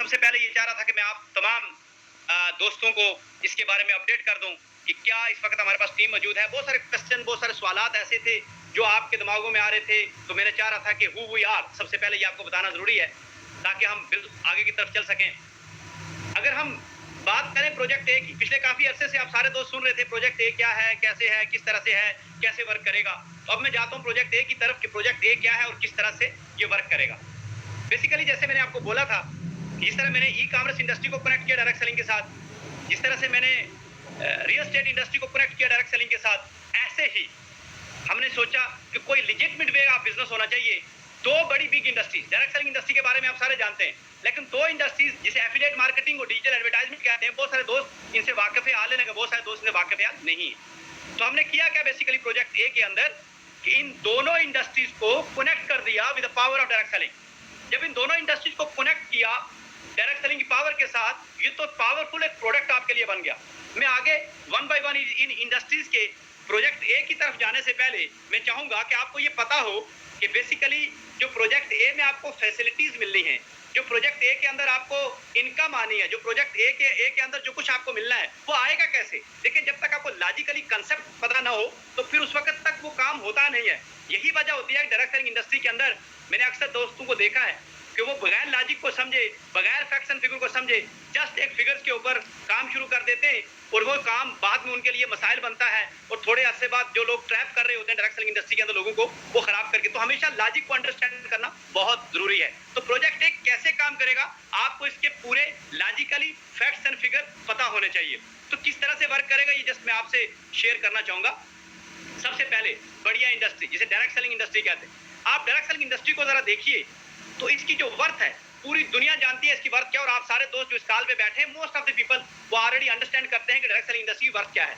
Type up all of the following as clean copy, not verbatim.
सबसे पहले ये चाह रहा था कि मैं आप तमाम दोस्तों को इसके बारे में अपडेट कर दूं कि क्या इस वक्त हमारे पास टीम मौजूद है। बहुत सारे क्वेश्चन, बहुत सारे सवालात ऐसे थे जो आपके दिमागों में आ रहे थे, तो मैंने चाह रहा था कि हु वी आर सबसे पहले ये आपको बताना जरूरी है ताकि हम आगे की तरफ चल सकें। अगर हम बात करें प्रोजेक्ट ए की, पिछले काफी अरसे से आप सारे दोस्त सुन रहे थे प्रोजेक्ट ए क्या है, कैसे है, किस तरह से है, कैसे वर्क करेगा। तो अब मैं जाता हूं प्रोजेक्ट ए की तरफ कि प्रोजेक्ट ए क्या है और किस तरह से ये वर्क करेगा। बेसिकली जैसे मैंने आपको बोला था, जिस तरह मैंने ई कॉमर्स इंडस्ट्री को कनेक्ट किया डायरेक्ट सेलिंग के साथ, जिस तरह से मैंने रियल एस्टेट इंडस्ट्री को कनेक्ट किया डायरेक्ट सेलिंग के साथ, ऐसे ही हमने सोचा कि कोई लेजिटिमेट वे ऑफ बिजनेस होना चाहिए। दो बड़ी big industries, direct selling industry के बारे में आप सारे जानते हैं, लेकिन दो इंडस्ट्रीज जिसे एफिलिएट मार्केटिंग और डिजिटल एडवर्टाइजमेंट कहते हैं, बहुत सारे दोस्त इनसे वाकिफ है, आले लगे बहुत सारे दोस्त इनसे वाकिफ नहीं है। तो हमने किया क्या बेसिकली प्रोजेक्ट ए के अंदर कि इन दोनों इंडस्ट्रीज को कनेक्ट कर दिया with the power of direct selling. जब इन दोनों इंडस्ट्रीज को कनेक्ट किया डायरेक्ट सेलिंग की पावर के साथ, ये तो पावरफुल एक प्रोडक्ट आपके लिए बन गया। मैं आगे one by one in industries के प्रोजेक्ट ए की तरफ जाने से पहले मैं चाहूंगा कि आपको ये पता हो कि बेसिकली जो प्रोजेक्ट ए में आपको फैसिलिटीज मिलनी है, जो प्रोजेक्ट ए के अंदर आपको इनकम आनी है, जो प्रोजेक्ट ए के अंदर जो कुछ आपको मिलना है, वो आएगा कैसे। देखिए, जब तक आपको लॉजिकली कंसेप्ट पता ना हो तो फिर उस वक्त तक वो काम होता नहीं है। यही वजह होती है डायरेक्ट सेलिंग इंडस्ट्री के अंदर मैंने अक्सर दोस्तों को देखा है कि वो बगैर लॉजिक को समझे, बगैर फैक्ट्स एंड फिगर को समझे, जस्ट एक फिगर्स के ऊपर काम शुरू कर देते हैं और वो काम बाद में उनके लिए मसाइल बनता है और थोड़े अरसे बाद जो लोग ट्रैप कर रहे होते हैं डायरेक्ट सेलिंग इंडस्ट्री के अंदर लोगों को, वो खराब करके। तो हमेशा लॉजिक को अंडरस्टैंड करना बहुत जरूरी है। तो प्रोजेक्ट एक कैसे काम करेगा, आपको इसके पूरे लॉजिकली फैक्ट्स एंड फिगर पता होने चाहिए। तो किस तरह से वर्क करेगा ये जस्ट मैं आपसे शेयर करना चाहूंगा। सबसे पहले बढ़िया इंडस्ट्री जिसे डायरेक्ट सेलिंग इंडस्ट्री कहते हैं, आप डायरेक्ट सेलिंग इंडस्ट्री को जरा देखिए तो इसकी जो वर्थ है पूरी दुनिया जानती है इसकी वर्थ क्या। और आप सारे दोस्त जो इस कॉल पे बैठे हैं, मोस्ट ऑफ द पीपल वो ऑलरेडी अंडरस्टैंड करते हैं कि डायरेक्ट सेलिंग इंडस्ट्री की वर्थ क्या है।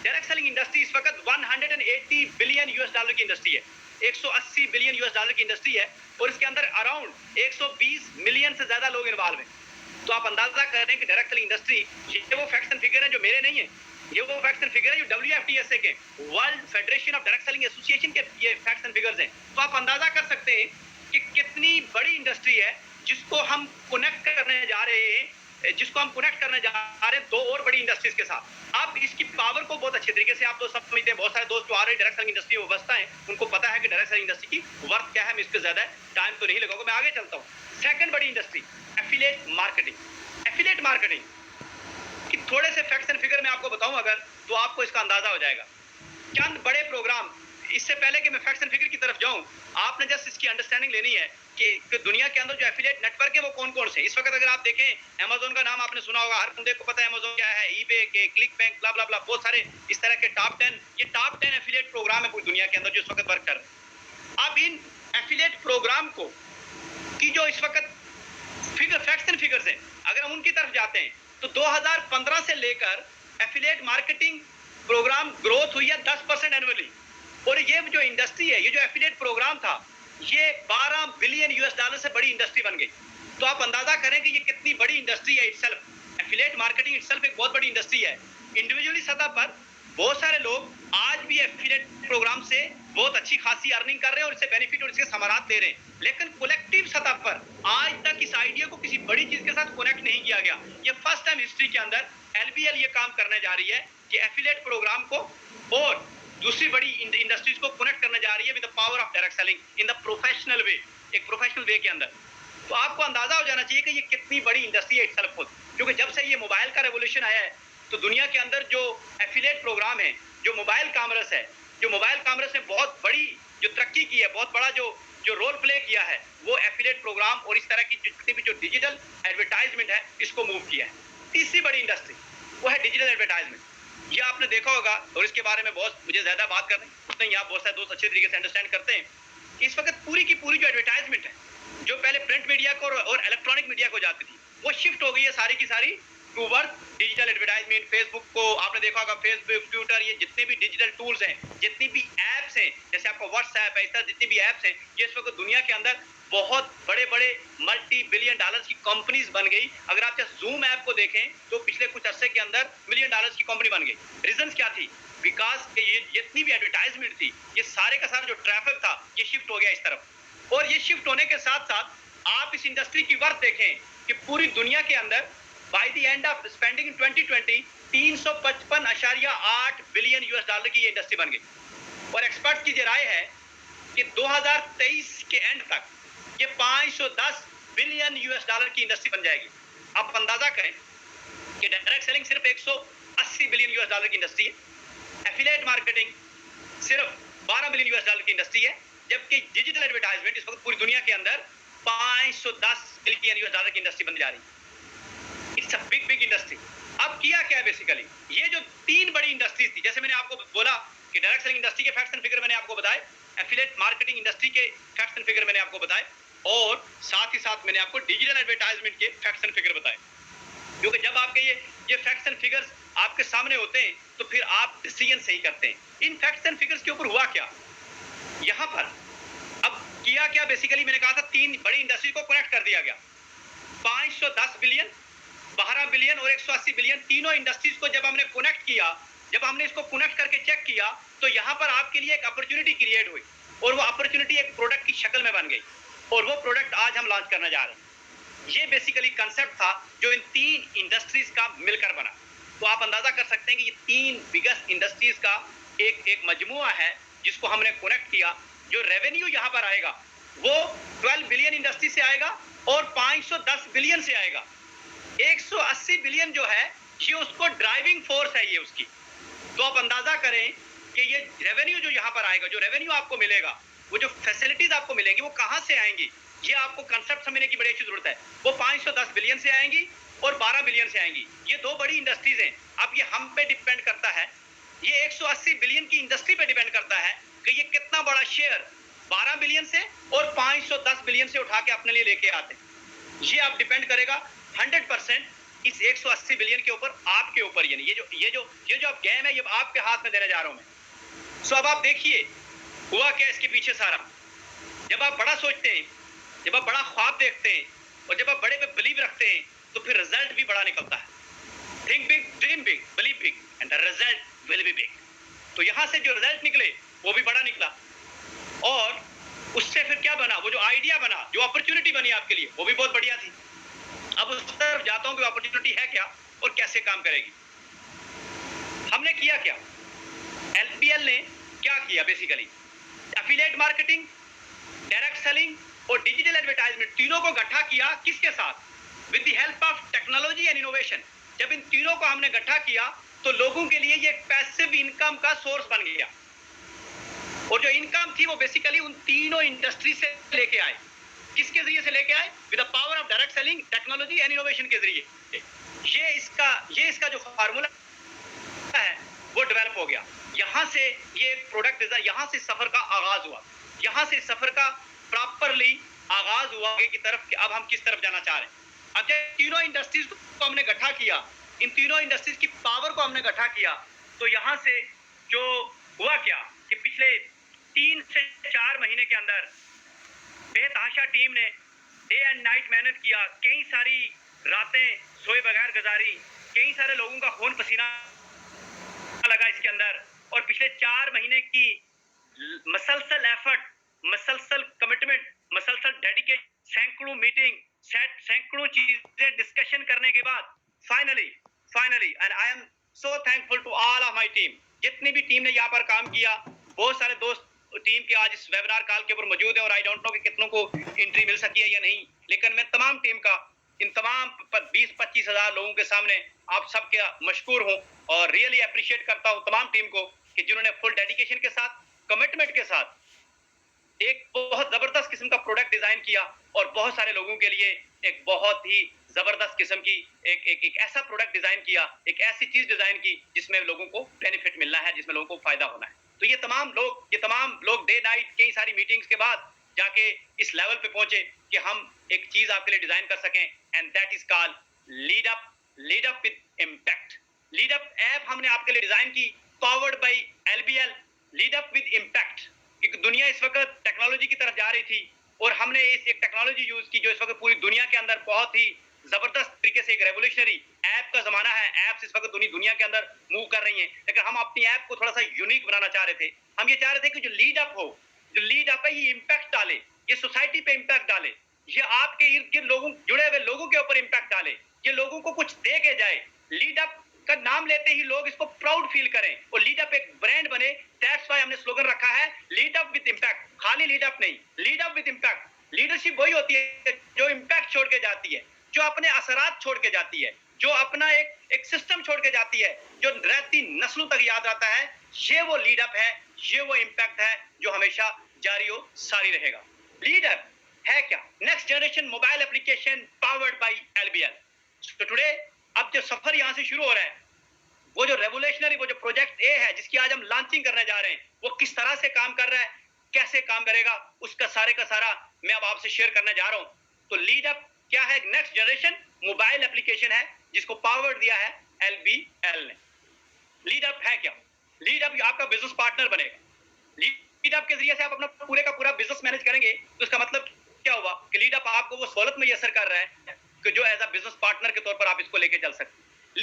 डायरेक्ट सेलिंग इंडस्ट्री इस वक्त 180 बिलियन यूएस डॉलर की इंडस्ट्री है, 180 बिलियन यूएस डॉलर की इंडस्ट्री है और इसके अंदर अराउंड 120 मिलियन से ज्यादा लोग इन्वॉल्व हैं। तो आप अंदाजा कर रहे हैं कि डायरेक्ट सेलिंग इंडस्ट्री, ये वो फैक्ट्स एंड फिगर है जो मेरे नहीं है, ये वो फैक्ट्स एंड फिगर है जो WFTSA के, world federation of direct selling association के ये फैक्ट्स एंड फिगर्स हैं। तो आप अंदाजा कर सकते हैं कि कितनी बड़ी इंडस्ट्री है जिसको हम कनेक्ट करने जा रहे हैं, दो और बड़ी इंडस्ट्रीज के साथ। आप इसकी पावर को बहुत अच्छे तरीके से आप तो समझते हैं, बहुत सारे दोस्त जो आ रहे हैं डायरेक्ट सेलिंग इंडस्ट्री में व्यवस्था है, उनको पता है कि डायरेक्ट सेलिंग इंडस्ट्री की वर्थ क्या है। मैं इस पर ज्यादा टाइम तो नहीं लगाऊंगा, मैं आगे चलता हूँ। सेकंड बड़ी industry affiliate marketing. Affiliate marketing कि थोड़े से फैक्ट्स एंड फिगर मैं आपको बताऊं अगर, तो आपको इसका अंदाजा हो जाएगा। चंद बड़े प्रोग्राम, इससे पहले कि मैं फैक्ट्स एंड फिगर की तरफ जाऊं, आपने जस्ट इसकी अंडरस्टैंडिंग लेनी है कि दुनिया के अंदर जो एफिलिएट नेटवर्क है वो कौन कौन से। इस वक्त अगर आप देखें, अमेज़न का नाम आपने सुना होगा, हर बंदे को पता है अमेज़न क्या है, ईबे के, क्लिक बैंक, ब्ला ब्ला ब्ला, बहुत सारे इस तरह के टॉप 10, ये टॉप 10 एफिलिएट प्रोग्राम है पूरी दुनिया के अंदर जो इस वक्त वर्क कर रहे हैं। अब इन एफिलिएट प्रोग्राम को की जो इस वक्त फिगर फैक्ट्स एंड फिगर्स हैं, अगर हम उनकी तरफ जाते हैं तो 2015 से लेकर एफिलिएट मार्केटिंग प्रोग्राम ग्रोथ हुई है 10% एनुअली। और ये जो इंडस्ट्री है, ये जो एफिलिएट प्रोग्राम था, ये 12 बिलियन यूएस डॉलर से बड़ी इंडस्ट्री बन गई। तो आप अंदाजा करें कि ये कितनी बड़ी इंडस्ट्री है इटसेल्फ। एफिलिएट मार्केटिंग इटसेल्फ एक बहुत बड़ी इंडस्ट्री है। इंडिविजुअली सतह पर बहुत सारे लोग आज भी एफिलिएट प्रोग्राम से बहुत अच्छी खासी अर्निंग कर रहे हैं और इससे बेनिफिट और इसके समारात ले रहे हैं, लेकिन कलेक्टिव सतह पर आज तक इस आइडिया को किसी बड़ी चीज के साथ कनेक्ट नहीं किया गया। ये फर्स्ट टाइम हिस्ट्री के अंदर एलबीएल ये काम करने जा रही है कि एफिलिएट प्रोग्राम को और दूसरी बड़ी इंडस्ट्रीज को कनेक्ट करने जा रही है with the power of direct selling in the professional way, एक प्रोफेशनल वे के अंदर। तो आपको अंदाजा हो जाना चाहिए कि ये कितनी बड़ी इंडस्ट्री है इटसेल्फ खुद, क्योंकि जब से ये मोबाइल का रेवोल्यूशन आया है तो दुनिया के अंदर जो एफिलिएट प्रोग्राम है, जो मोबाइल कॉमर्स है, जो मोबाइल कॉमर्स ने बहुत बड़ी जो तरक्की की है, बहुत बड़ा जो रोल प्ले किया है, वो एफिलिएट प्रोग्राम और इस तरह की जितनी भी जो डिजिटल एडवर्टाइजमेंट है इसको मूव किया है। तीसरी बड़ी इंडस्ट्री वो है डिजिटल एडवर्टाइजमेंट। ये आपने देखा होगा और इसके बारे में बहुत मुझे ज्यादा बात करने उतने ही आप बहुत सारे दोस्त अच्छे तरीके से अंडरस्टैंड करते हैं कि इस वक्त पूरी की पूरी जो एडवर्टाइजमेंट है, जो पहले प्रिंट मीडिया को और इलेक्ट्रॉनिक मीडिया को जाती थी, वो शिफ्ट हो गई है सारी की सारी टूवर्ड डिजिटल एडवर्टाइजमेंट। फेसबुक को आपने देखा होगा, फेसबुक, ट्विटर, ये जितने भी डिजिटल टूल्स हैं, जितनी भी एप्स हैं, जैसे आपका व्हाट्सएप है, इस तरह जितनी भी एप्स हैं, ये इस वक्त दुनिया के अंदर बहुत बड़े बड़े मल्टी बिलियन डॉलर्स की कंपनीज बन गई। अगर आप जस्ट जूम ऐप को देखें तो पिछले कुछ अरसे के अंदर मिलियन डॉलर्स की कंपनी बन गई। रीजन क्या थी? बिकॉज ये जितनी भी एडवर्टाइजमेंट थी, ये सारे का सारा जो ट्रैफिक था, ये शिफ्ट हो गया इस तरफ। और ये शिफ्ट होने के साथ साथ आप इस इंडस्ट्री की वर्थ देखें कि पूरी दुनिया के अंदर by the end of spending in 2020 355.8 billion US dollar की ये इंडस्ट्री बन गई। और एक्सपर्ट की जो राय है कि 2023 के एंड तक ये 510 बिलियन यूएस डॉलर की इंडस्ट्री बन जाएगी। आप अंदाजा करें कि डायरेक्ट सेलिंग सिर्फ 180 बिलियन यूएस डॉलर की इंडस्ट्री है, एफिलिएट मार्केटिंग सिर्फ 12 बिलियन यूएस डॉलर की इंडस्ट्री है, जबकि डिजिटल एडवर्टाइजमेंट इस वक्त पूरी दुनिया के अंदर 510 बिलियन यूएस डॉलर की इंडस्ट्री बन जा रही है। It's a big big industry. अब किया क्या है बेसिकली, ये जो तीन बड़ी इंडस्ट्रीज थी, जैसे मैंने आपको बोला कि डायरेक्ट सेलिंग इंडस्ट्री के फैक्ट्स एंड फिगर मैंने आपको बताए, एफिलिएट मार्केटिंग इंडस्ट्री के फैक्ट्स एंड फिगर मैंने आपको बताए, और साथ ही साथ मैंने आपको डिजिटल एडवर्टाइजमेंट के फैक्ट्स एंड फिगर बताए। क्योंकि जब आपके ये फैक्ट्स एंड फिगर्स आपके सामने होते हैं तो फिर आप डिसीजन सही करते हैं। इन फैक्ट्स एंड फिगर्स के ऊपर हुआ क्या यहां पर, अब किया क्या बेसिकली, मैंने कहा था तीन बड़ी इंडस्ट्री को कनेक्ट कर दिया गया। 510 बिलियन, 12 बिलियन और 180 बिलियन, तीनों इंडस्ट्रीज को जब हमने कनेक्ट किया, जब हमने इसको कनेक्ट करके चेक किया, तो यहां पर आपके लिए एक अपॉर्चुनिटी क्रिएट हुई, और वो अपॉर्चुनिटी एक प्रोडक्ट की शक्ल में बन गई, और वो प्रोडक्ट आज हम लॉन्च करने जा रहे हैं। ये बेसिकली कंसेप्ट था जो इन तीन इंडस्ट्रीज का मिलकर बना। तो आप अंदाजा कर सकते हैं कि ये तीन बिगेस्ट इंडस्ट्रीज का एक मजमुआ है जिसको हमने कनेक्ट किया। जो रेवेन्यू यहाँ पर आएगा वो 12 बिलियन इंडस्ट्री से आएगा और 510 बिलियन से आएगा। 180 बिलियन जो है ये उसको ड्राइविंग फोर्स है ये उसकी। तो आप अंदाजा करें कि ये रेवेन्यू जो यहाँ पर आएगा, जो रेवेन्यू आपको मिलेगा, वो जो फैसिलिटीज आपको मिलेंगी वो कहाँ से आएंगी, ये आपको कंसेप्ट समझने की बड़ी अच्छी जरूरत है। वो 510 बिलियन से आएंगी और 12 बिलियन से आएंगी। ये दो बड़ी इंडस्ट्रीज हैं। अब ये हम पे डिपेंड करता है, ये 180 बिलियन की इंडस्ट्री पे डिपेंड करता है कि ये कितना बड़ा शेयर 12 बिलियन से और 510 बिलियन से उठा के अपने लिए लेके आते हैं। ये आप डिपेंड करेगा 100% इस 180 बिलियन के ऊपर, आपके ऊपर। यानी ये जो अब गेम है ये आपके हाथ में देने जा रहा हूं मैं। सो अब आप देखिए हुआ क्या इसके पीछे सारा। जब आप बड़ा सोचते हैं, जब आप बड़ा ख्वाब देखते हैं और जब आप बड़े पे बिलीव रखते हैं तो फिर रिजल्ट भी बड़ा निकलता है। Think big, dream big, believe big and the result will be big. तो यहां से जो रिजल्ट निकले वो भी बड़ा निकला, और उससे फिर क्या बना, वो जो आइडिया बना, जो अपॉर्चुनिटी बनी आपके लिए वो भी बहुत बढ़िया थी। अब उस तरफ जाता हूं कि अपॉर्चुनिटी है क्या और कैसे काम करेगी। हमने किया क्या, एलपीएल ने क्या किया basically, affiliate marketing, direct selling और डिजिटल एडवर्टाइजमेंट तीनों को इकट्ठा किया। किसके साथ, with the help of technology and innovation. जब इन तीनों को हमने इकट्ठा किया तो लोगों के लिए ये पैसिव इनकम का सोर्स बन गया, और जो इनकम थी वो बेसिकली उन तीनों इंडस्ट्री से लेके आए। किसके जरिए से लेके आए, with the power of direct selling, technology and innovation के जरिए। ये इसका जो फार्मूला है वो डेवलप हो गया। यहां से ये प्रोडक्ट डिजाइन, यहां से सफर का आगाज हुआ, यहां से सफर का प्रॉपरली आगाज हुआ आगे की तरफ कि अब हम किस तरफ जाना चाह रहे हैं। अब जब तीनों इंडस्ट्रीज को हमने इकट्ठा किया, इन तीनों इंडस्ट्रीज की पावर को हमने इकट्ठा किया, तो यहां से जो हुआ क्या कि पिछले 3 से 4 महीने के अंदर बेतहाशा टीम ने डे एंड नाइट मेहनत किया, कई सारी रातें सोए बगैर गुजारी, कई सारे लोगों का खून पसीना लगा इसके अंदर, और पिछले 4 महीने की मसलसल एफर्ट, मसलसल कमिटमेंट, मसलसल डेडिकेशन, सैकड़ों मीटिंग, सैकड़ों चीजें डिस्कशन करने के बाद finally and I am so thankful to all of my team, जितनी भी टीम ने यहाँ पर काम किया। बहुत सारे दोस्त टीम के आज इस वेबिनार कॉल के ऊपर मौजूद है, और आई डोंट नो कि कितनों को एंट्री मिल सकी है या नहीं, लेकिन मैं तमाम टीम का, इन तमाम 20-25 हजार लोगों के सामने आप सबके मशकूर हूं, और रियली अप्रिशिएट करता हूं तमाम टीम को कि जिन्होंने फुल डेडिकेशन के साथ, कमिटमेंट के साथ एक बहुत जबरदस्त किस्म का प्रोडक्ट डिजाइन किया, और बहुत सारे लोगों के लिए एक बहुत ही जबरदस्त किस्म की एक ऐसा प्रोडक्ट डिजाइन किया, एक ऐसी चीज डिजाइन की जिसमें लोगों को बेनिफिट मिलना है, जिसमें लोगों को फायदा होना है। तो ये तमाम लोग डे नाइट कई सारी मीटिंग्स के बाद जाके इस लेवल पे पहुंचे कि हम एक चीज आपके लिए डिजाइन कर सकें, and that is called lead up with impact. Lead up app हमने आपके लिए डिजाइन की, powered by LBL, lead up with impact. क्योंकि दुनिया इस वक्त टेक्नोलॉजी की तरफ जा रही थी, और हमने इस एक टेक्नोलॉजी यूज की जो इस वक्त पूरी दुनिया के अंदर बहुत ही जबरदस्त तरीके से, एक रेवोल्यूशनरी ऐप का जमाना है। ऐप्स इस वक्त दुनिया के अंदर मूव कर रही हैं, लेकिन हम अपनी ऐप को थोड़ा सा यूनिक बनाना चाह रहे थे। हम ये चाह रहे थे कि जो लीड अप हो, जो लीड अप है ये इम्पैक्ट डाले, ये सोसाइटी पे इम्पैक्ट डाले, ये आपके इर्द गिर्द लोगों, जुड़े हुए लोगों के ऊपर इम्पैक्ट डाले, ये लोगों को कुछ दे के जाए। लीड अप का नाम लेते ही लोग इसको प्राउड फील करें और लीड अप एक ब्रांड बने। दैट्स व्हाई हमने स्लोगन रखा है लीड अप विद इम्पैक्ट। खाली लीड अप नहीं, lead up with impact. Leadership वही होती है जो इम्पैक्ट छोड़ के जाती है, जो अपने असरात छोड़ के जाती है, जो अपना एक सिस्टम छोड़ के जाती है, जो रहती नस्लों तक याद रहता है। ये वो लीड अप है, ये वो इम्पैक्ट है जो हमेशा जारी हो सारी रहेगा। लीड अप है क्या? Next generation mobile application powered by LBL. तो टुडे अब जो सफर यहां से शुरू हो रहा है, वो जो रेवोल्यूशनरी, वो जो प्रोजेक्ट ए है जिसकी आज हम लॉन्चिंग करने जा रहे हैं, वो किस तरह से काम कर रहा है, कैसे काम करेगा, उसका सारे का सारा मैं अब आपसे शेयर करने जा रहा हूं। तो लीड अप क्या है? नेक्स्ट जनरेशन मोबाइल एप्लीकेशन है जिसको पावर दिया है एलबीएल ने। लीड अप है क्या? लीड अप आपका बिजनेस पार्टनर बनेगा। लीड अप के जरिए से आप अपना पूरे का पूरा बिजनेस मैनेज करेंगे। तो इसका मतलब क्या हुआ कि लीड अप आपको वो सहूलत में असर कर रहा है कि जो एज अ बिजनेस पार्टनर के तौर पर आप इसको लेके चल सकते।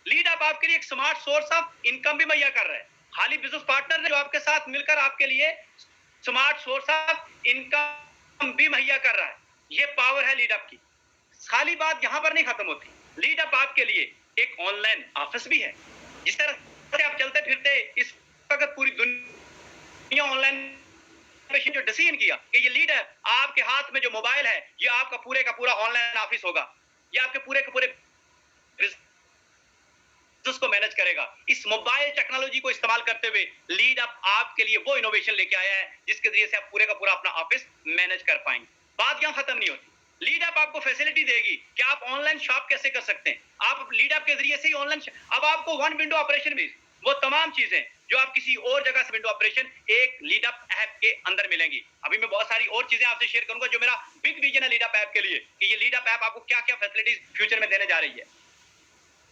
लीड अप आपके लिए एक स्मार्ट सोर्स ऑफ इनकम भी मुहैया कर रहा है। खाली बिजनेस पार्टनर जो आपके साथ मिलकर आपके लिए स्मार्ट सोर्स ऑफ इनकम भी मुहैया कर रहा है। ये पावर है लीड अप की। खाली बात यहां पर नहीं खत्म होती। लीड अप आपके लिए एक ऑनलाइन ऑफिस भी है। जिस तरह से आप चलते फिरते इस वक्त पूरी दुनिया ऑनलाइन जो डिसीजन किया कि ये लीड है, आपके हाथ में जो मोबाइल है, ये आपका पूरे का पूरा ऑनलाइन ऑफिस होगा। ये आपके पूरे के पूरे बिजनेस को मैनेज करेगा। इस मोबाइल टेक्नोलॉजी को इस्तेमाल करते हुए लीड अप आपके लिए वो इनोवेशन लेके आया है जिसके जरिए से आप पूरे का पूरा अपना ऑफिस मैनेज कर पाएंगे। बात यहां खत्म नहीं होती। लीड अप आपको फैसिलिटी देगी कि आप ऑनलाइन शॉप कैसे कर सकते हैं। आप लीड अप के जरिए से ही ऑनलाइन, अब आपको वन विंडो ऑपरेशन भी, वो तमाम चीजें जो आप किसी और जगह से विंडो ऑपरेशन एक लीड अप ऐप के अंदर मिलेंगी। अभी मैं बहुत सारी और चीजें आपसे शेयर करूंगा जो मेरा बिग विजन है लीड अप ऐप के लिए, कि ये लीड अप ऐप आपको क्या क्या फैसिलिटीज फ्यूचर में देने जा रही है।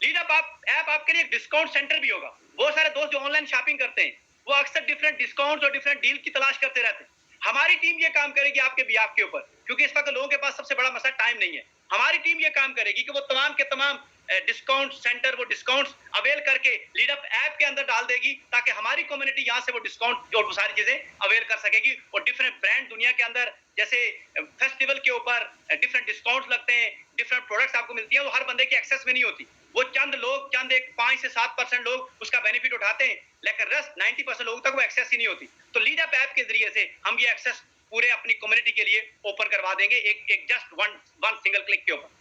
लीड अप ऐप आपके लिए एक डिस्काउंट सेंटर भी होगा। बहुत सारे दोस्त जो ऑनलाइन शॉपिंग करते हैं वो अक्सर डिफरेंट डिस्काउंट और डिफरेंट डील की तलाश करते रहते हैं। हमारी टीम ये काम करेगी आपके बिहाफ के ऊपर, क्योंकि इस वक्त लोगों के पास सबसे बड़ा मसला टाइम नहीं है। हमारी टीम ये काम करेगी कि वो तमाम के तमाम डिस्काउंट सेंटर, वो डिस्काउंट्स अवेल करके लीड अप ऐप के अंदर डाल देगी, ताकि हमारी कम्युनिटी यहां से वो डिस्काउंट और वो सारी चीजें अवेल कर सकेगी। और डिफरेंट ब्रांड दुनिया के अंदर जैसे फेस्टिवल के ऊपर डिफरेंट डिस्काउंट्स लगते हैं, डिफरेंट प्रोडक्ट्स आपको मिलती है, वो हर बंदे की एक्सेस में नहीं होती। वो चंद लोग, चंद एक 5 से 7% लोग उसका बेनिफिट उठाते हैं, लेकिन रस्ट 90% लोगों तक वो एक्सेस ही नहीं होती। तो लीड अप ऐप के जरिए से हम ये एक्सेस पूरे अपनी कम्युनिटी के लिए ओपन करवा देंगे एक जस्ट वन सिंगल क्लिक के ऊपर।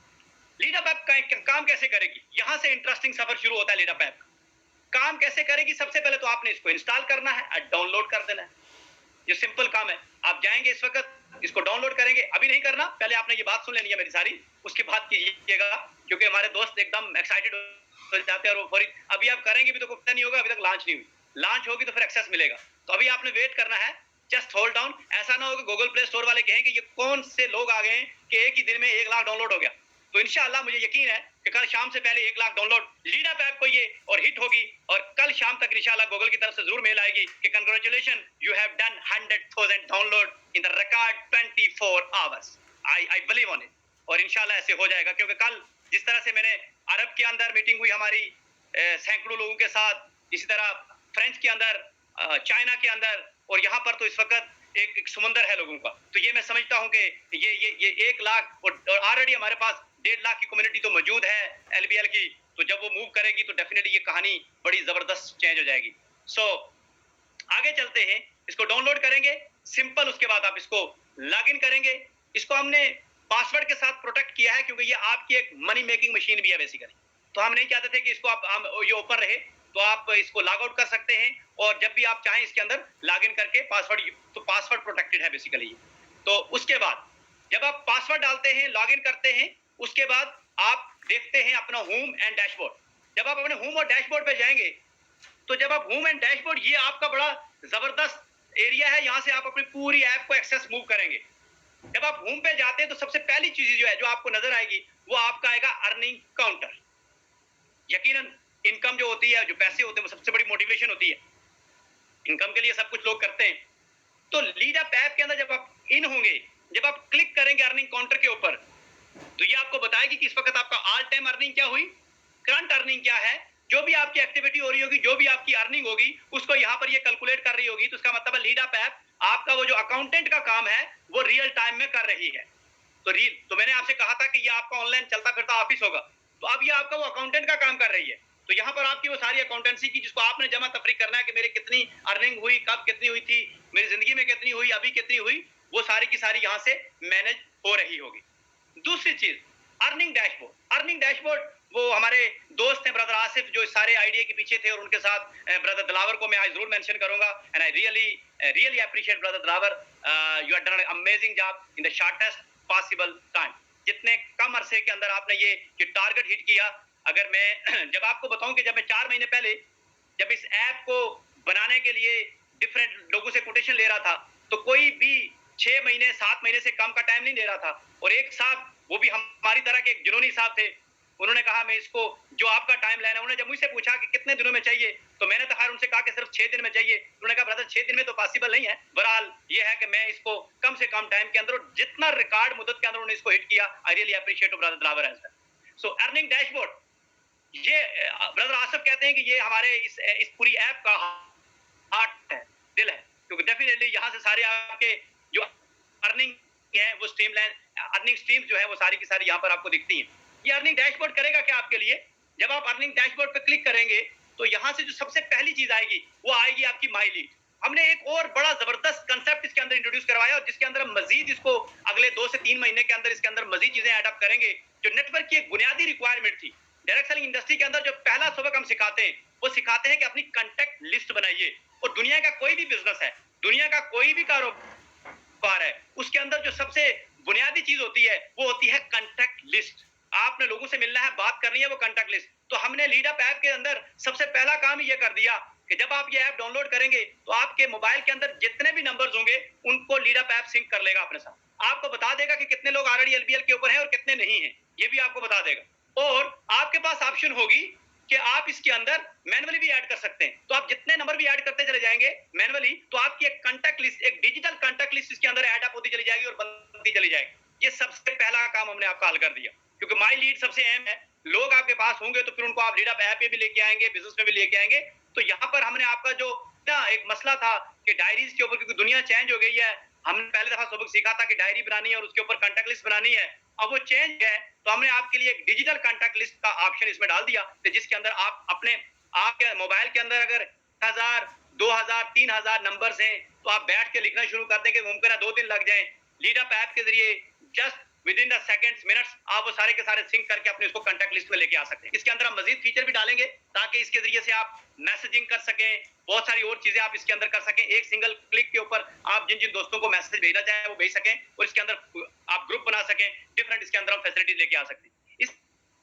लीड अप ऐप का काम कैसे करेगी? यहां से इंटरेस्टिंग सफर शुरू होता है। लीड अप ऐप काम कैसे करेगी? सबसे पहले तो आपने इसको इंस्टॉल करना है और डाउनलोड कर देना है। ये सिंपल काम है। आप जाएंगे इस वक्त, इसको डाउनलोड करेंगे। अभी नहीं करना, पहले आपने ये बात सुन लेनी है मेरी सारी, उसके बाद कीजिएगा, क्योंकि हमारे दोस्त एकदम एक्साइटेड हो जाते हैं और वो फौरी, अभी आप करेंगे भी तो कुछ नहीं होगा, अभी तक लॉन्च नहीं हुई। लॉन्च होगी तो फिर एक्सेस मिलेगा। तो अभी आपने वेट करना है, जस्ट होल्ड डाउन। ऐसा ना हो कि गूगल प्ले स्टोर वाले कहें कि ये कौन से लोग आ गए हैं कि एक ही दिन में 1 लाख डाउनलोड हो गया। तो इंशाल्लाह मुझे यकीन है कि कल शाम से पहले 1 lakh download lead up app को ये और हिट होगी, और कल शाम तक इंशाल्लाह गूगल की तरफ से जरूर मेल आएगी कि congratulation, you have done 100,000 download in the record 24 hours. I believe on it. और इंशाल्लाह ऐसे हो जाएगा, क्योंकि कल जिस तरह से मैंने अरब के अंदर मीटिंग हुई हमारी सैकड़ों लोगों के साथ, इसी तरह फ्रेंच के अंदर, चाइना के अंदर, और यहाँ पर तो इस वक्त एक समुंदर है लोगों का। तो ये मैं समझता हूँ कि ये 1 लाख और ऑलरेडी हमारे पास 1.5 लाख की कम्युनिटी तो मौजूद है एलबीएल की। तो जब वो मूव करेगी तो डेफिनेटली ये कहानी बड़ी जबरदस्त चेंज हो जाएगी। सो आगे चलते हैं, इसको डाउनलोड करेंगे, सिंपल। उसके बाद आप इसको लॉग इन करेंगे। इसको हमने पासवर्ड के साथ प्रोटेक्ट किया है, क्योंकि ये आपकी एक मनी मेकिंग मशीन भी है बेसिकली। तो हम नहीं चाहते थे कि इसको आप ये ओपन रहे, तो आप इसको लॉग आउट कर सकते हैं, और जब भी आप चाहें इसके अंदर लॉग इन करके पासवर्ड, तो पासवर्ड प्रोटेक्टेड है बेसिकली। तो उसके बाद जब आप पासवर्ड डालते हैं, लॉग इन करते हैं, उसके बाद आप देखते हैं अपना होम एंड डैशबोर्ड। जब आप अपने होम और डैशबोर्ड पे जाएंगे, तो जब आप होम एंड डैशबोर्ड, ये आपका बड़ा जबरदस्त एरिया है, यहां से आप अपनी पूरी ऐप को एक्सेस मूव करेंगे। जब आप होम पे जाते हैं तो सबसे पहली चीज जो है जो आपको नजर आएगी, वो आपका आएगा अर्निंग काउंटर। यकीनन इनकम जो होती है, जो पैसे होते हैं, वो सबसे बड़ी मोटिवेशन होती है। इनकम के लिए सब कुछ लोग करते हैं। तो लीड अप ऐप के अंदर जब आप इन होंगे, जब आप क्लिक करेंगे अर्निंग काउंटर के ऊपर, तो ये आपको बताएगी कि इस वक्त आपका ऑल टाइम अर्निंग क्या हुई, करंट अर्निंग क्या है। जो भी आपकी एक्टिविटी हो रही होगी, जो भी आपकी अर्निंग होगी, उसको यहाँ पर ये कैलकुलेट कर रही होगी। तो इसका मतलब है लीड अप ऐप आपका वो जो अकाउंटेंट का काम है वो रियल टाइम में कर रही है। तो मैंने आपसे कहा था कि ये आपका ऑनलाइन चलता फिरता ऑफिस होगा, तो अब ये आपका वो अकाउंटेंट का काम कर रही है। तो यहाँ पर आपकी वो सारी अकाउंटेंसी की जिसको आपने जमा तफरी करना है कि मेरी कितनी अर्निंग हुई, कब कितनी हुई थी, मेरी जिंदगी में कितनी हुई, अभी कितनी हुई, वो सारी की सारी यहाँ से मैनेज हो रही होगी। दूसरी चीज, अर्निंग डैशबोर्ड। अर्निंग डैशबोर्ड वो हमारे दोस्त हैं ब्रदर आसिफ जो सारे आइडिया के पीछे थे, और उनके साथ ब्रदर दिलावर को मैं आज जरूर मेंशन करूंगा। And I really appreciate brother Dilawar, you have done an amazing job in the shortest possible time. जितने कम अरसे के अंदर आपने ये टारगेट हिट किया, अगर मैं जब आपको बताऊं कि जब मैं 4 महीने पहले जब इस ऐप को बनाने के लिए डिफरेंट लोगों से कोटेशन ले रहा था, तो कोई भी 6 महीने 7 महीने से कम का टाइम नहीं ले रहा था। और एक साहब, वो भी हमारी तरह के एक जुनूनी साहब थे, उन्होंने कहा मैं इसको जो आपका टाइम लाइन है, उन्होंने जब मुझसे पूछा कि कितने दिनों में चाहिए, तो मैंने तो खैर उनसे कहा कि सिर्फ 6 दिन में चाहिए। उन्होंने कहा ब्रदर 6 दिन में तो पॉसिबल नहीं है, बहरहाल ये है कि मैं इसको कम से कम टाइम के अंदर, जितना रिकॉर्ड मुद्दत के अंदर उन्होंने इसको हिट किया, I really appreciate brother Dilawar as well. So earning dashboard, ये ब्रदर आसिफ कहते हैं कि ये हमारे इस पूरी ऐप का हार्ट है, दिल है, क्योंकि डेफिनेटली यहाँ से सारे आपके जो अर्निंग है वो स्ट्रीमलाइन अर्निंग स्ट्रीम जो है वो सारी की सारी यहाँ पर आपको दिखती हैं। ये अर्निंग डैशबोर्ड करेगा क्या आपके लिए? जब आप अर्निंग डैशबोर्ड पर क्लिक करेंगे तो यहाँ से जो सबसे पहली चीज आएगी वो आएगी आपकी माई लीड। हमने एक और बड़ा जबरदस्त कंसेप्ट इसके अंदर इंट्रोड्यूस करवाया, और जिसके अंदर हम मजीद इसको अगले 2 से 3 महीने के अंदर इसके अंदर मजीद चीजें एडअप करेंगे। जो नेटवर्क की एक बुनियादी रिक्वायरमेंट थी डायरेक्ट सेलिंग इंडस्ट्री के अंदर, जो पहला सबक हम सिखाते हैं वो सिखाते हैं कि अपनी कांटेक्ट लिस्ट बनाइए। और दुनिया का कोई भी बिजनेस है, दुनिया का कोई भी कारोबार है, उसके अंदर जो सबसे बुनियादी चीज होती है वो होती है कांटेक्ट लिस्ट। आपने लोगों से मिलना है, बात करनी है, वो कांटेक्ट लिस्ट। तो हमने लीडअप ऐप के अंदर सबसे पहला काम ये कर दिया कि जब आप ये ऐप डाउनलोड करेंगे तो आपके मोबाइल के अंदर जितने भी नंबर्स होंगे उनको लीडअप ऐप सिंक कर लेगा अपने साथ। आपको बता देगा कि कितने लोग ऑलरेडी एलबीएल के ऊपर हैं और कितने नहीं हैं, ये भी आपको बता देगा। और आपके पास ऑप्शन होगी कि आप इसके अंदर मैनुअली भी ऐड कर सकते हैं। तो आप जितने नंबर भी ऐड करते चले जाएंगे मैनुअली, तो आपकी एक कांटेक्ट लिस्ट, एक डिजिटल कांटेक्ट लिस्ट इसके अंदर ऐड अप होती चली जाएगी और बनती चली जाएगी। ये सबसे पहला काम हमने आपका हल कर दिया, क्योंकि माई लीड सबसे अहम है। लोग आपके पास होंगे तो फिर उनको आप लीडअप ऐप पे भी लेके आएंगे, बिजनेस में भी लेके आएंगे। तो यहाँ पर हमने आपका जो एक मसला था कि डायरीज के ऊपर, क्योंकि दुनिया चेंज हो गई है, हमने पहले दफा सबक सीखा था कि डायरी बनानी है और उसके ऊपर कांटेक्ट लिस्ट बनानी है। अब वो चेंज है, तो हमने आपके लिए एक डिजिटल कांटेक्ट लिस्ट का ऑप्शन इसमें डाल दिया, तो जिसके अंदर आप अपने आपके मोबाइल के अंदर अगर 1000 2000 3000 नंबर्स हैं, तो आप बैठ के लिखना शुरू कर दें कि मुमकिन है 2 दिन लग जाए। लीडअप ऐप के जरिए just with in the seconds minutes आप वो सारे के सारे सिंक करके अपने उसको कांटेक्ट लिस्ट में लेके आ सकते हैं। इसके अंदर हम मजीद फीचर भी डालेंगे ताकि इसके जरिए से आप मैसेजिंग कर सकें, बहुत सारी और चीजें आप इसके अंदर कर सकें। एक सिंगल क्लिक के ऊपर आप जिन जिन दोस्तों को मैसेज भेजना चाहें वो भेज सकें, और इसके अंदर आप ग्रुप बना सकें, डिफरेंट इसके अंदर हम फैसिलिटीज लेके आ सकते हैं।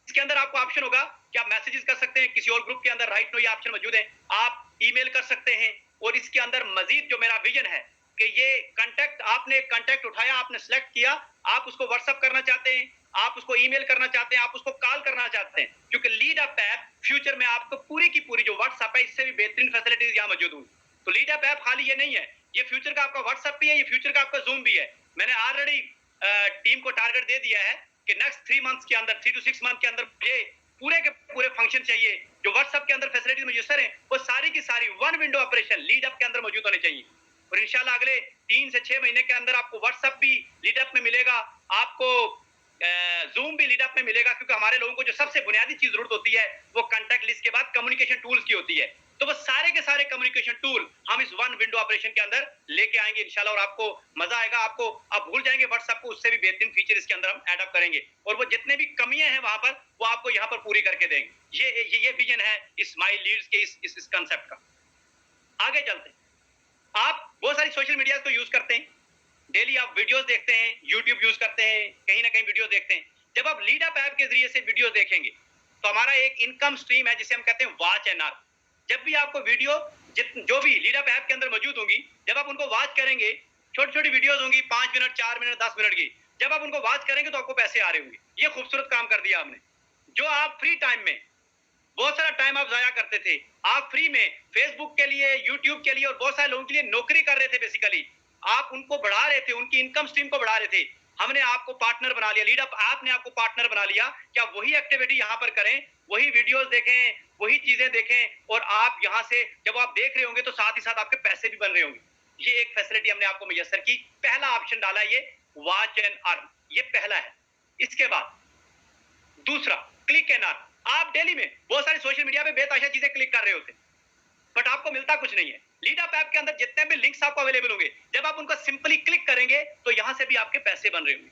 इसके अंदर आपको ऑप्शन होगा कि आप मैसेजेस कर सकते हैं किसी और ग्रुप के अंदर, राइट नो ये ऑप्शन मौजूद है। आप ईमेल कर सकते हैं, और इसके अंदर मजीद जो मेरा विजन है कि ये कांटेक्ट, आपने कांटेक्ट उठाया, आपने सेलेक्ट किया, आप उसको व्हाट्सएप करना चाहते हैं, आप उसको ईमेल करना चाहते हैं, आप उसको कॉल करना चाहते हैं, क्योंकि लीडअप ऐप फ्यूचर में आपको पूरी की पूरी जो व्हाट्सएप है इससे भी बेहतरीन फैसिलिटीज यहाँ मौजूद हुई। तो लीडअप ऐप खाली ये नहीं है, ये फ्यूचर का आपका व्हाट्सएप भी है, ये फ्यूचर का आपका जूम भी है। मैंने ऑलरेडी टीम को टारगेट दे दिया है कि नेक्स्ट 3 मंथ्स के अंदर, 3 to 6 मंथ के अंदर ये पूरे के पूरे फंक्शन चाहिए जो व्हाट्सएप के अंदर फैसिलिटीज मुयसर है, वो सारी की सारी वन विंडो ऑपरेशन लीडअप के अंदर मौजूद होने चाहिए। और इंशाल्लाह अगले 3 से 6 महीने के अंदर आपको व्हाट्सएप भी लीडअप में मिलेगा, आपको जूम भी लीडअप में मिलेगा, क्योंकि हमारे लोगों को जो सबसे बुनियादी चीज जरूरत होती है वो कांटेक्ट लिस्ट के बाद कम्युनिकेशन टूल्स की होती है। तो वो सारे के सारे कम्युनिकेशन टूल हम इस वन विंडो ऑपरेशन के अंदर लेके आएंगे इंशाल्लाह, और आपको मजा आएगा। आपको आप भूल जाएंगे व्हाट्सएप को, उससे भी बेहतरीन फीचर इसके अंदर हम एडअप करेंगे, और वो जितने भी कमियां हैं वहां पर वो आपको यहाँ पर पूरी करके देंगे। ये विजन है इस माई लीड्स के इस कंसेप्ट का। आगे चलते हैं। आप बहुत सारी सोशल मीडिया को यूज करते हैं, डेली आप वीडियोस देखते हैं, यूट्यूब यूज करते हैं, कहीं ना कहीं वीडियो देखते हैं। जब आप लीडअप ऐप के जरिए से वीडियो देखेंगे तो हमारा एक इनकम स्ट्रीम है जिसे हम कहते हैं वॉच एंड अर्न। जब भी आपको वीडियो जो भी लीडअप ऐप के अंदर मौजूद होंगी, जब आप उनको वॉच करेंगे, छोटी छोटी वीडियोस होंगी 5 मिनट 4 मिनट 10 मिनट की, जब आप उनको वॉच करेंगे तो आपको पैसे आ रहे होंगे। ये खूबसूरत काम कर दिया हमने। जो आप फ्री टाइम में बहुत सारा टाइम आप जाया करते थे, आप फ्री में फेसबुक के लिए, यूट्यूब के लिए और बहुत सारे लोगों के लिए नौकरी कर रहे थे, बेसिकली आप उनको बढ़ा रहे थे, उनकी इनकम स्ट्रीम को बढ़ा रहे थे। हमने आपको पार्टनर बना लिया, लीडअप ऐप ने आपको पार्टनर बना लिया कि आप वही एक्टिविटी यहाँ पर करें, वही वीडियोस देखें, वही चीजें देखें, और आप यहाँ से जब आप देख रहे होंगे तो साथ ही साथ आपके पैसे भी बन रहे होंगे। ये एक फैसिलिटी हमने आपको मुयस्सर की। पहला ऑप्शन डाला ये वॉच एंड अर्न, ये पहला है। इसके बाद दूसरा क्लिक एंड अर्न। आप डेली में बहुत सारी सोशल मीडिया पे बेतहाशा चीजें क्लिक कर रहे होते, बट आपको मिलता कुछ नहीं है। लीडअप ऐप के अंदर जितने भी लिंक्स आपको अवेलेबल होंगे, जब आप उनको सिंपली क्लिक करेंगे तो यहां से भी आपके पैसे बन रहे होंगे,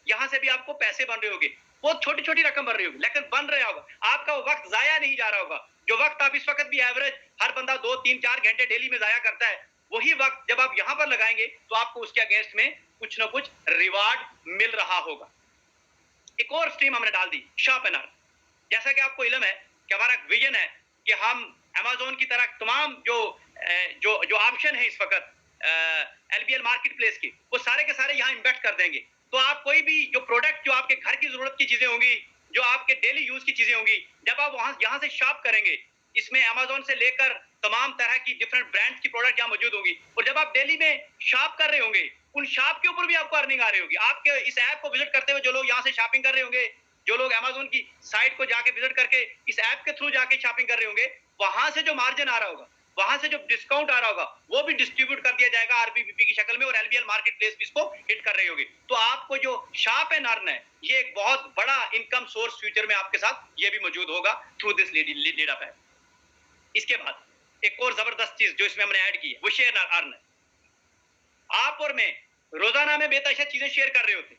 यहां से भी आपको पैसे बन रहे होंगे। बहुत छोटी छोटी रकम बन रही होगी, लेकिन बन रहा होगा। आपका वो वक्त जाया नहीं जा रहा होगा। जो वक्त आप इस वक्त भी एवरेज हर बंदा 2, 3, 4 घंटे डेली में जाया करता है, वही वक्त जब आप यहां पर लगाएंगे तो आपको उसके अगेंस्ट में कुछ ना कुछ रिवार्ड मिल रहा होगा। एक और स्ट्रीम हमने डाल दी, शॉप एंड अर्न। जैसा कि आपको इल्म है कि हमारा विजन है कि हम अमेज़न की तरह तमाम जो ऑप्शन है इस वक्त एलबीएल मार्केट प्लेस की, वो सारे के सारे यहाँ इन्वेस्ट कर देंगे। तो आप कोई भी जो प्रोडक्ट, जो आपके घर की जरूरत की चीजें होंगी, जो आपके डेली यूज की चीजें होंगी, जब आप वहां यहाँ से शॉप करेंगे, इसमें अमेज़न से लेकर तमाम तरह की डिफरेंट ब्रांड्स की प्रोडक्ट यहाँ मौजूद होंगी। और जब आप डेली में शॉप कर रहे होंगे, उन शॉप के ऊपर भी आपको अर्निंग आ रही होगी। आपके इस ऐप को विजिट करते हुए जो लोग यहाँ से शॉपिंग कर रहे होंगे, जो लोग अमेज़न की साइट को जाके विजिट करके इस ऐप के थ्रू जाके शॉपिंग कर रहे होंगे, वहां से जो मार्जिन आ रहा होगा, वहां से जो डिस्काउंट आ रहा होगा, वो भी डिस्ट्रीब्यूट कर दिया जाएगा आरबीपीपी की शक्ल में, और एलबीएल मार्केट प्लेस भी इसको हिट कर रही होगी। तो आपको जो शॉप एंड अर्न है, ये एक बहुत बड़ा इनकम सोर्स फ्यूचर में आपके साथ ये भी मौजूद होगा थ्रू दिस लीडअप ऐप। इसके बाद एक और जबरदस्त चीज जो इसमें हमने ऐड की है, वो शेयर अर्न है। आप और मैं रोजाना में बेतहाशा चीजें शेयर कर रहे होते,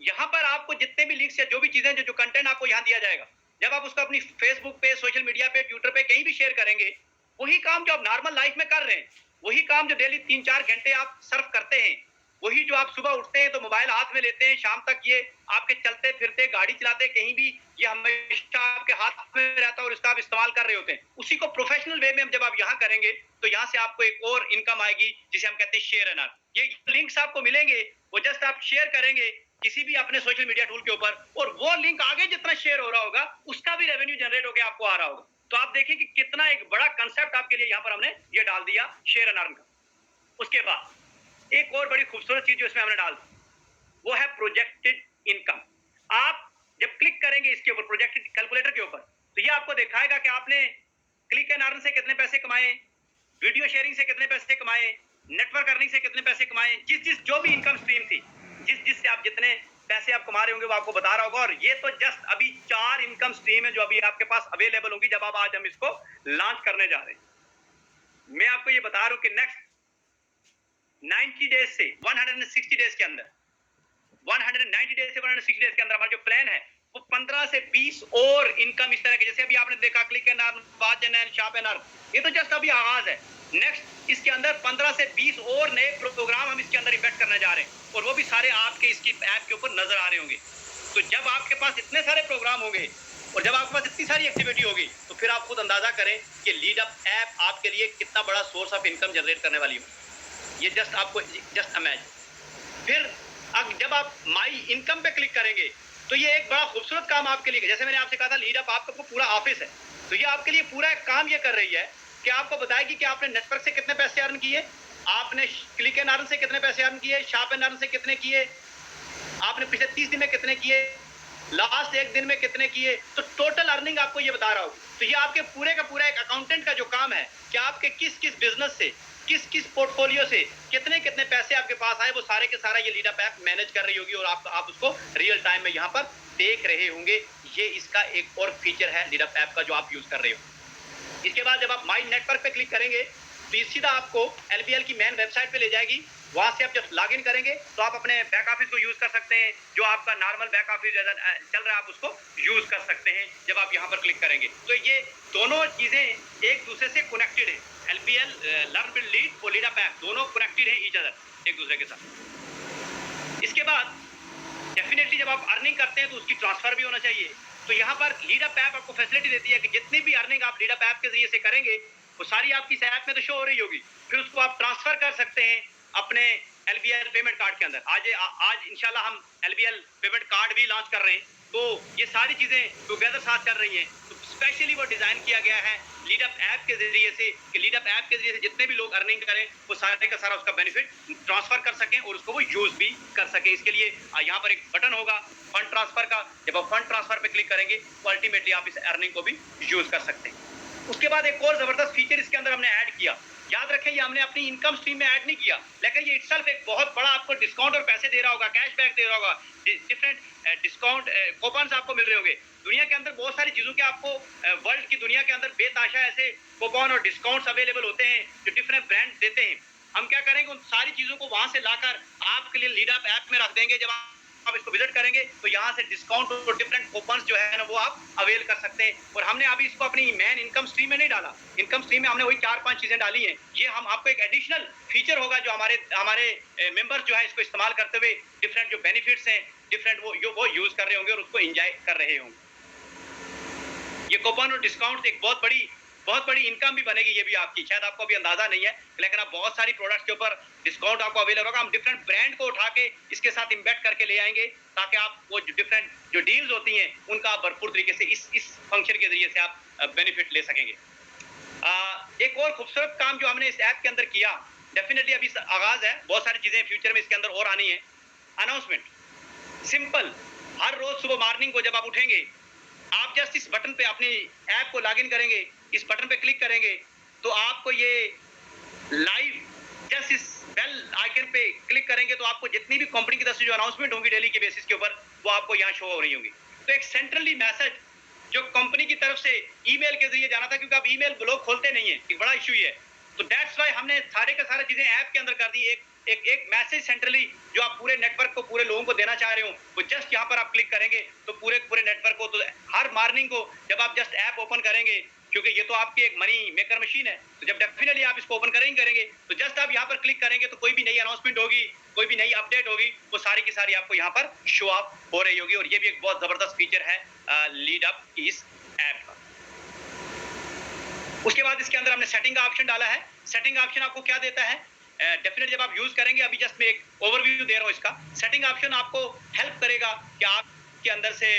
यहां पर आपको जितने भी लिंक्स या जो भी चीजें, जो कंटेंट आपको यहां दिया जाएगा, जब आप उसको अपनी फेसबुक पे, सोशल मीडिया पे, ट्विटर पे कहीं भी शेयर करेंगे, वही काम जो आप नॉर्मल लाइफ में कर रहे हैं, वही काम जो डेली 3-4 घंटे आप सर्व करते हैं, वही जो आप सुबह उठते हैं तो मोबाइल हाथ में लेते हैं, शाम तक ये आपके चलते फिरते, गाड़ी चलाते, कहीं भी ये हमेशा आपके हाथ में रहता है और इसका आप इस्तेमाल कर रहे होते हैं। उसी को प्रोफेशनल वे में जब आप यहाँ करेंगे तो यहाँ से आपको एक और इनकम आएगी, जिसे हम कहते हैं शेयर एंड अर्न। ये लिंक्स आपको मिलेंगे, वो जस्ट आप शेयर करेंगे किसी भी अपने सोशल मीडिया टूल के ऊपर, और वो लिंक आगे जितना शेयर हो रहा होगा, उसका भी रेवेन्यू जनरेट होकर आपको आ रहा होगा। तो आप देखिए कि कितना एक बड़ा कंसेप्ट आपके लिए यहाँ पर हमने ये डाल दिया शेयर एंड अर्न का। उसके बाद एक और बड़ी खूबसूरत चीज जो इसमें हमने डाल दी, वो है प्रोजेक्टेड इनकम। आप जब क्लिक करेंगे इसके ऊपर, प्रोजेक्टेड कैलकुलेटर के ऊपर, तो ये आपको दिखाएगा कि आपने क्लिक एंड अर्न से कितने पैसे कमाए, वीडियो शेयरिंग से कितने पैसे कमाए, नेटवर्क अर्निंग से कितने पैसे कमाए, जिस जो भी इनकम स्ट्रीम थी, जिससे आप जितने पैसे आप कमा रहे होंगे, वो आपको बता रहा होगा। और ये तो जस्ट अभी 4 इनकम स्ट्रीम है जो अभी आपके पास अवेलेबल होंगी जब आप आज हम इसको लॉन्च करने जा रहे हैं। मैं आपको ये बता रहा हूं कि नेक्स्ट 90 डेज से 160 डेज के अंदर, 190 डेज से 160 डेज के अंदर हमारा जो प्लान है, वो 15 से 20 और इनकम इस तरह के, जैसे अभी आपने देखा click and earn, watch and earn, shop and earn, ये तो जस्ट अभी आगाज है। नेक्स्ट इसके अंदर 15 से 20 और नए प्रोग्राम हम इसके अंदर इन्वेस्ट करने जा रहे हैं, और वो भी सारे आपके इसकी ऐप के ऊपर नजर आ रहे होंगे। तो जब आपके पास इतने सारे प्रोग्राम होंगे और जब आपके पास इतनी सारी एक्टिविटी होगी, तो फिर आप खुद अंदाजा करें कि लीडअप ऐप आपके लिए कितना बड़ा सोर्स ऑफ इनकम जनरेट करने वाली हो। ये जस्ट आपको जस्ट इमेजिन। फिर अब जब आप माई इनकम पे क्लिक करेंगे तो ये एक बड़ा खूबसूरत काम आपके लिए, जैसे मैंने आपसे कहा था लीडअप आपका पूरा ऑफिस है, तो ये आपके लिए पूरा काम ये कर रही है कि आपको बताएगी कि आपने नेटवर्क से कितने पैसे अर्न किए, आपने क्लिक एंड अर्न से कितने पैसे अर्न किए, शॉप एंड अर्न से कितने किए, आपने पिछले 30 दिन में कितने किए, लास्ट 1 दिन में कितने किए, तो टोटल अर्निंग आपको ये बता रहा हूँ। तो ये आपके पूरे का पूरा एक अकाउंटेंट का जो काम है कि आपके किस किस बिजनेस से, किस किस पोर्टफोलियो से कितने कितने पैसे आपके पास आए, वो सारे के सारा ये लीडअप ऐप मैनेज कर रही होगी, और आप उसको रियल टाइम में यहाँ पर देख रहे होंगे। ये इसका एक और फीचर है लीडअप ऐप का जो आप यूज कर रहे हो। इसके बाद जब आप माई नेटवर्क पे क्लिक करेंगे तो ये सीधा आपको एलबीएल की मेन वेबसाइट पे ले जाएगी। वहां से आप जब लॉगिन करेंगे तो आप अपने बैक ऑफिस को यूज कर सकते हैं, जो आपका नॉर्मल बैक ऑफिस चल रहा है आप उसको यूज कर सकते हैं जब आप यहाँ पर क्लिक करेंगे। तो ये दोनों चीजें एक दूसरे से कनेक्टेड है, एलबीएल लर्न बिल्ड लीड और लीडअप ऐप दोनों कनेक्टेड है ईच अदर, एक दूसरे के साथ। इसके बाद डेफिनेटली जब आप अर्निंग करते हैं तो उसकी ट्रांसफर भी होना चाहिए। तो यहाँ पर लीडअप ऐप आपको फैसिलिटी देती है कि जितनी भी अर्निंग आप लीडअप ऐप के जरिए से करेंगे वो सारी आपकी इस ऐप में तो शो हो रही होगी, फिर उसको आप ट्रांसफर कर सकते हैं अपने एलबीएल पेमेंट कार्ड के अंदर। आज इंशाल्लाह हम एलबीएल पेमेंट कार्ड भी लॉन्च कर रहे हैं, तो ये सारी चीजें टुगेदर साथ कर रही हैं। तो स्पेशली वो डिजाइन किया गया है लीडअप ऐप के जरिए से कि लीडअप ऐप के जरिए से जितने भी लोग अर्निंग करें वो सारे का सारा उसका बेनिफिट ट्रांसफर कर सकें और उसको वो यूज भी कर सकें। इसके लिए यहाँ पर एक बटन होगा फंड ट्रांसफर का, जब आप फंड ट्रांसफर पे क्लिक करेंगे तो अल्टीमेटली आप इस अर्निंग को भी यूज कर सकते हैं। उसके बाद एक और जबरदस्त फीचर इसके अंदर हमने ऐड किया, याद रखें ये हमने अपनी इनकम स्ट्रीम में ऐड नहीं किया, लेकिन ये इटसेल्फ एक बहुत बड़ा आपको डिस्काउंट और पैसे दे रहा होगा, कैशबैक दे रहा होगा, डिफरेंट डिस्काउंट कूपन्स आपको मिल रहे होंगे। दुनिया के अंदर बहुत सारी चीजों के आपको वर्ल्ड की दुनिया के अंदर बेताशा ऐसे कूपन और डिस्काउंट्स अवेलेबल होते हैं जो डिफरेंट ब्रांड देते हैं। हम क्या करेंगे, उन सारी चीजों को वहां से लाकर आपके लिए लीडअप ऐप में रख देंगे। जब आप इसको विजिट करेंगे तो यहाँ से डिस्काउंट और डिफरेंट कूपन्स जो है ना वो आप अवेल कर सकते हैं। और हमने अभी इसको अपनी मेन इनकम स्ट्रीम में नहीं डाला, इनकम स्ट्रीम में हमने वही 4-5 चीजें डाली हैं। ये हम आपको एक एडिशनल फीचर होगा जो हमारे हमारे मेंबर जो है इसको इस्तेमाल करते हुए डिफरेंट जो बेनिफिट्स हैं डिफरेंट वो यूज कर रहे होंगे और उसको एंजॉय कर रहे होंगे। ये कूपन और डिस्काउंट एक बहुत बड़ी इनकम भी बनेगी, ये भी आपकी, शायद आपको अभी अंदाजा नहीं है, लेकिन आप बहुत सारी प्रोडक्ट्स के ऊपर डिस्काउंट आपको अवेलेबल होगा। हम डिफरेंट ब्रांड को उठा के इसके साथ इम्बेड करके ले आएंगे ताकि आप वो डिफरेंट जो डील्स होती हैं उनका भरपूर तरीके से इस फंक्शन के जरिए से आप बेनिफिट ले सकेंगे। एक और खूबसूरत काम जो हमने इस ऐप के अंदर किया, डेफिनेटली अभी आगाज है, बहुत सारी चीजें फ्यूचर में इसके अंदर और आनी है। अनाउंसमेंट सिंपल, हर रोज सुबह मॉर्निंग को जब आप उठेंगे आप जस्ट इस बटन पे अपनी ऐप को लॉगिन करेंगे, इस बटन पे क्लिक करेंगे तो आपको ये लाइव जस्ट इस बेल आइकन पे क्लिक करेंगे तो आपको जितनी भी कंपनी की तरफ से जो अनाउंसमेंट होंगी डेली के बेसिस के ऊपर वो आपको यहाँ शो हो रही होंगी। तो एक सेंट्रली मैसेज जो कंपनी की तरफ से ईमेल के जरिए जाना था, क्योंकि आप ईमेल लोग खोलते नहीं है, एक बड़ा इशू है, तो दैट्स व्हाई हमने सारे के सारे चीजें ऐप के अंदर कर दी। एक मैसेज सेंट्रली जो आप पूरे नेटवर्क को पूरे लोगों को देना चाह रहे हो, वो जस्ट यहाँ पर आप क्लिक करेंगे तो पूरे नेटवर्क को, तो हर मॉर्निंग को जब आप जस्ट ऐप ओपन करेंगे, क्योंकि ये तो आपकी एक मनी मेकर मशीन है, तो जब डेफिनेटली आप इसको ओपन करेंगे तो जस्ट आप यहाँ पर क्लिक करेंगे तो कोई भी नई अनाउंसमेंट होगी, कोई भी नई अपडेट होगी, वो सारी की सारी आपको यहाँ पर शो अप हो रही होगी। और ये भी एक बहुत जबरदस्त फीचर है लीड अप इस ऐप का। उसके बाद इसके अंदर हमने सेटिंग का ऑप्शन डाला है। सेटिंग ऑप्शन आपको क्या देता है, डेफिनेटली जब आप यूज करेंगे, अभी जस्ट मैं एक ओवरव्यू दे रहा हूँ इसका। सेटिंग ऑप्शन आपको हेल्प करेगा कि आप के अंदर से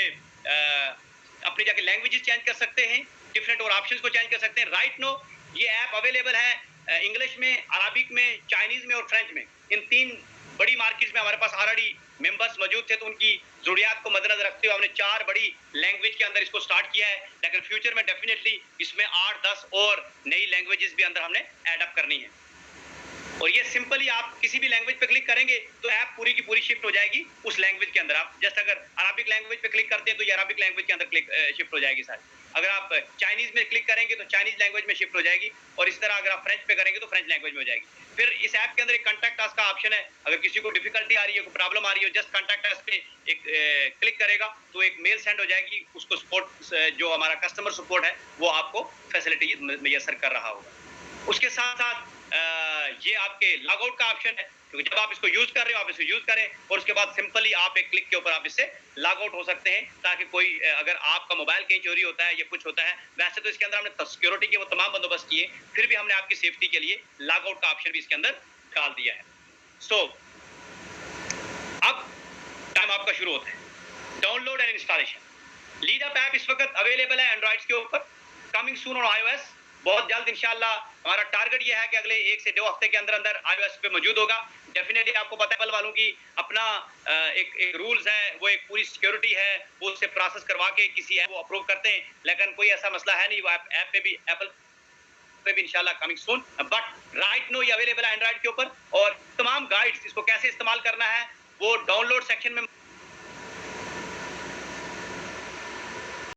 अपनी जाके लैंग्वेजेस चेंज कर सकते हैं, डिफरेंट और ऑप्शंस को चेंज कर सकते हैं। राइट नो ये ऐप अवेलेबल है इंग्लिश में, अरबिक में, चाइनीज में और फ्रेंच में। इन 3 बड़ी मार्केट्स में हमारे पास ऑलरेडी मेंबर्स मौजूद थे, तो उनकी जरूरियात को मद्देनजर रखते हुए हमने 4 बड़ी लैंग्वेज के अंदर इसको स्टार्ट किया है। लेकिन फ्यूचर में डेफिनेटली इसमें 8-10 और नई लैंग्वेजेस भी अंदर हमने ऐड अप करनी है। और ये सिंपली आप किसी भी लैंग्वेज पे क्लिक करेंगे तो ऐप पूरी की पूरी शिफ्ट हो जाएगी उस लैंग्वेज के अंदर। आप जस्ट अगर अरबिक लैंग्वेज पे क्लिक करते हैं तो ये अरबिक लैंग्वेज के अंदर क्लिक शिफ्ट हो जाएगी सारी। अगर आप चाइनीज में क्लिक करेंगे तो चाइनीज लैंग्वेज में शिफ्ट हो जाएगी, और इस तरह अगर आप फ्रेंच पे करेंगे तो फ्रेंच लैंग्वेज में हो जाएगी। फिर इस ऐप के अंदर एक कॉन्टैक्ट अस का ऑप्शन है, अगर किसी को डिफिकल्टी आ रही है, कोई प्रॉब्लम आ रही है, जस्ट कॉन्टैक्ट अस पे एक क्लिक करेगा तो एक मेल सेंड हो जाएगी, उसको सपोर्ट जो हमारा कस्टमर सपोर्ट है वो आपको फैसिलिटी मैसर कर रहा होगा। उसके साथ साथ ये आपके लॉग आउट का ऑप्शन है, क्योंकि जब आप इसको यूज कर रहे हो आप इसको यूज करें और उसके बाद सिंपली आप एक क्लिक के ऊपर आप इससे लॉग आउट हो सकते हैं, ताकि कोई अगर आपका मोबाइल कहीं चोरी होता है या कुछ होता है, वैसे तो इसके अंदर हमने सिक्योरिटी के वो तमाम बंदोबस्त किए, फिर भी हमने आपकी सेफ्टी के लिए लॉग आउट का ऑप्शन भी इसके अंदर डाल दिया है। सो अब टाइम आपका शुरू होता है download and installation. Lead up app इस वक्त अवेलेबल है एंड्रॉइड के ऊपर, कमिंग सून ऑन iOS, बहुत जल्द इंशाल्लाह। हमारा टारगेट ये है कि अगले 1 से 2 हफ्ते के अंदर अंदर iOS पे मौजूद होगा। डेफिनेटली आपको पता है एप्पल वालों की अपना एक रूल्स है, वो एक पूरी सिक्योरिटी है, वो उससे प्रोसेस करवा के किसी ऐप को अप्रूव करते हैं, लेकिन कोई ऐसा मसला है नहीं, वो ऐप पे भी एप्पल पे भी इंशाल्लाह coming soon. But right now ये अवेलेबल है एंड्रॉइड के ऊपर, और तमाम गाइड्स इसको कैसे इस्तेमाल करना है वो डाउनलोड सेक्शन में